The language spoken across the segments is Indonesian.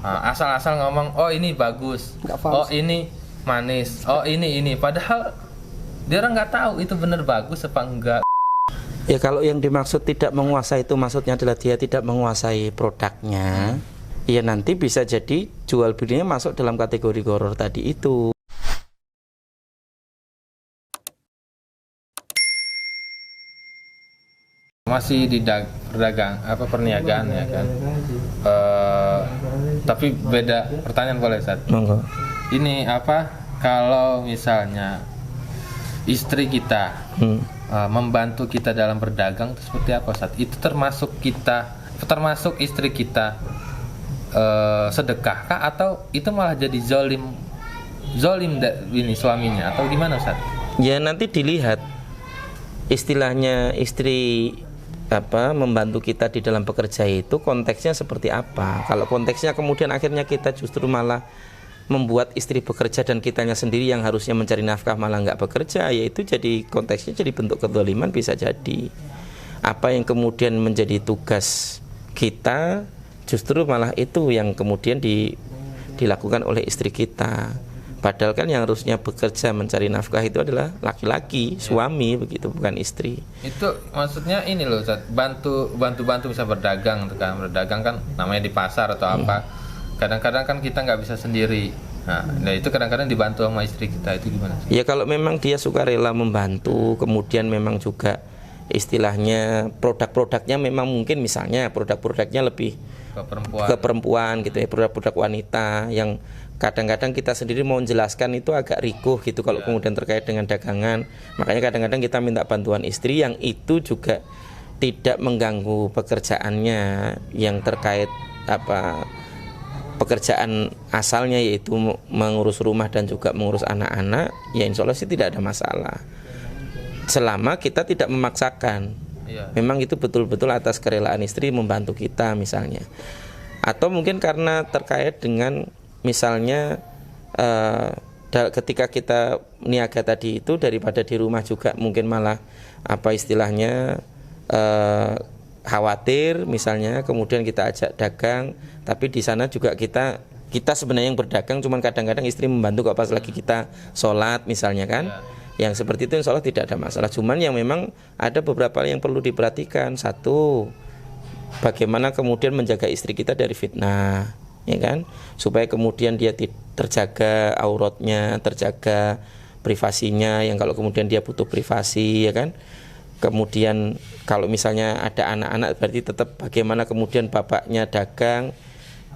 Asal-asal ngomong, oh ini bagus, oh ini manis, oh ini, padahal dia orang nggak tahu itu bener bagus apa enggak. Ya kalau yang dimaksud tidak menguasai itu maksudnya adalah dia tidak menguasai produknya, ya nanti bisa jadi jual belinya masuk dalam kategori gharar tadi itu. Masih di perniagaan ya kan. Tapi beda pertanyaan boleh Ustaz? Monggo. Ini kalau misalnya istri kita membantu kita dalam berdagang itu seperti apa Ustaz? Itu termasuk istri kita sedekah kah, atau itu malah jadi zolim ini suaminya, atau gimana Ustaz? Ya nanti dilihat istilahnya istri membantu kita di dalam bekerja itu konteksnya seperti apa. Kalau konteksnya kemudian akhirnya kita justru malah membuat istri bekerja dan kitanya sendiri yang harusnya mencari nafkah malah nggak bekerja, yaitu jadi konteksnya jadi bentuk kezaliman. Bisa jadi apa yang kemudian menjadi tugas kita justru malah itu yang kemudian dilakukan oleh istri kita. Padahal kan yang harusnya bekerja mencari nafkah itu adalah laki-laki, suami, begitu, bukan istri. Itu maksudnya ini loh Ustaz, bantu bisa berdagang kan namanya di pasar atau apa. Kadang-kadang kan kita nggak bisa sendiri. Nah itu kadang-kadang dibantu sama istri kita, itu gimana? Ya kalau memang dia suka rela membantu, kemudian memang juga istilahnya produk-produknya memang mungkin misalnya produk-produknya lebih ke perempuan gitu ya, produk-produk wanita yang kadang-kadang kita sendiri mau menjelaskan itu agak rikuh gitu kalau kemudian terkait dengan dagangan. Makanya kadang-kadang kita minta bantuan istri yang itu juga tidak mengganggu pekerjaannya yang terkait pekerjaan asalnya, yaitu mengurus rumah dan juga mengurus anak-anak. Ya insya Allah sih tidak ada masalah selama kita tidak memaksakan. Memang itu betul-betul atas kerelaan istri membantu kita misalnya. Atau mungkin karena terkait dengan misalnya ketika kita niaga tadi itu daripada di rumah juga mungkin malah istilahnya khawatir misalnya, kemudian kita ajak dagang, tapi di sana juga kita sebenarnya yang berdagang, cuman kadang-kadang istri membantu kok pas lagi kita sholat misalnya kan. Yang seperti itu insya Allah tidak ada masalah. Cuman yang memang ada beberapa yang perlu diperhatikan. Satu, bagaimana kemudian menjaga istri kita dari fitnah, ya kan, supaya kemudian dia terjaga auratnya, terjaga privasinya, yang kalau kemudian dia butuh privasi, ya kan. Kemudian kalau misalnya ada anak-anak berarti tetap bagaimana kemudian bapaknya dagang,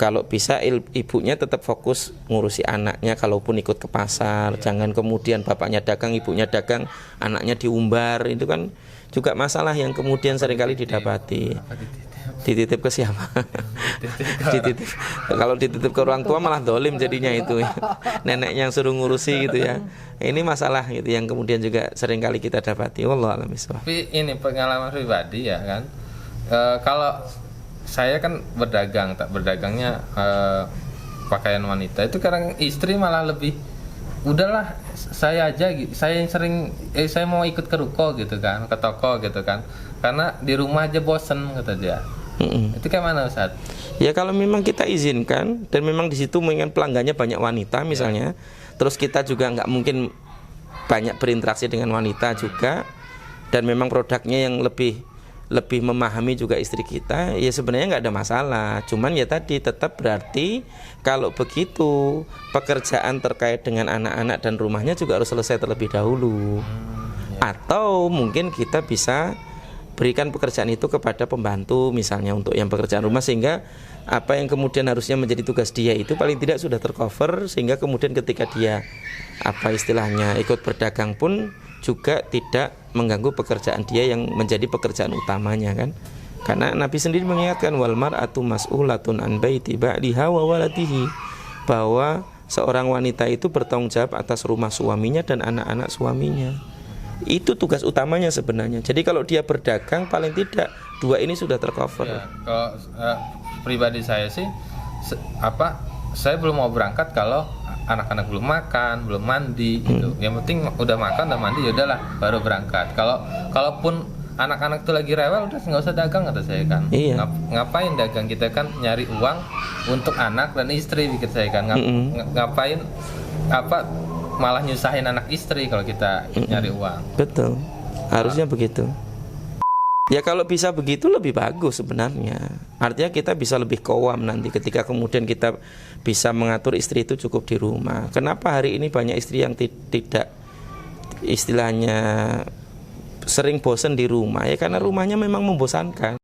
kalau bisa ibunya tetap fokus ngurusi anaknya kalaupun ikut ke pasar. Jangan kemudian bapaknya dagang, ibunya dagang, anaknya diumbar. Itu kan juga masalah yang kemudian seringkali didapati. Dititip ke siapa? Dititip. Kalau dititip ke orang tua malah dolim jadinya itu. Neneknya yang suruh ngurusi gitu ya. Ini masalah gitu yang kemudian juga seringkali kita dapati. Wallahu a'lam bishawab. Tapi ini pengalaman pribadi ya kan. Kalau saya kan berdagangnya pakaian wanita, itu kadang istri malah lebih udahlah saya yang sering saya mau ikut ke ruko gitu kan, ke toko gitu kan, karena di rumah aja bosen kata dia. Itu kayak mana Ustaz? Ya kalau memang kita izinkan dan memang di situ mungkin pelanggannya banyak wanita misalnya, terus kita juga nggak mungkin banyak berinteraksi dengan wanita juga, dan memang produknya yang lebih memahami juga istri kita, ya sebenarnya nggak ada masalah. Cuman ya tadi tetap berarti kalau begitu pekerjaan terkait dengan anak-anak dan rumahnya juga harus selesai terlebih dahulu. Atau mungkin kita bisa berikan pekerjaan itu kepada pembantu misalnya untuk yang pekerjaan rumah, sehingga apa yang kemudian harusnya menjadi tugas dia itu paling tidak sudah tercover, sehingga kemudian ketika dia istilahnya ikut berdagang pun juga tidak mengganggu pekerjaan dia yang menjadi pekerjaan utamanya kan. Karena Nabi sendiri mengingatkan wal mar'atu mas'ulatun an baiti ba'liha wa waladihi, bahwa seorang wanita itu bertanggung jawab atas rumah suaminya dan anak-anak suaminya. Itu tugas utamanya sebenarnya. Jadi kalau dia berdagang paling tidak dua ini sudah tercover. Ya, kalau pribadi saya sih saya belum mau berangkat kalau anak-anak belum makan, belum mandi gitu. Yang penting udah makan, udah mandi, ya udahlah baru berangkat. Kalaupun anak-anak tuh lagi rewel, udah nggak usah dagang kata saya kan. Iya. Ngapain dagang, kita kan nyari uang untuk anak dan istri, pikir saya kan. Ngapain apa malah nyusahin anak istri kalau kita nyari uang. Betul, harusnya begitu. Ya kalau bisa begitu lebih bagus sebenarnya. Artinya kita bisa lebih kewam nanti ketika kemudian kita bisa mengatur istri itu cukup di rumah. Kenapa hari ini banyak istri yang tidak istilahnya sering bosan di rumah? Ya karena rumahnya memang membosankan.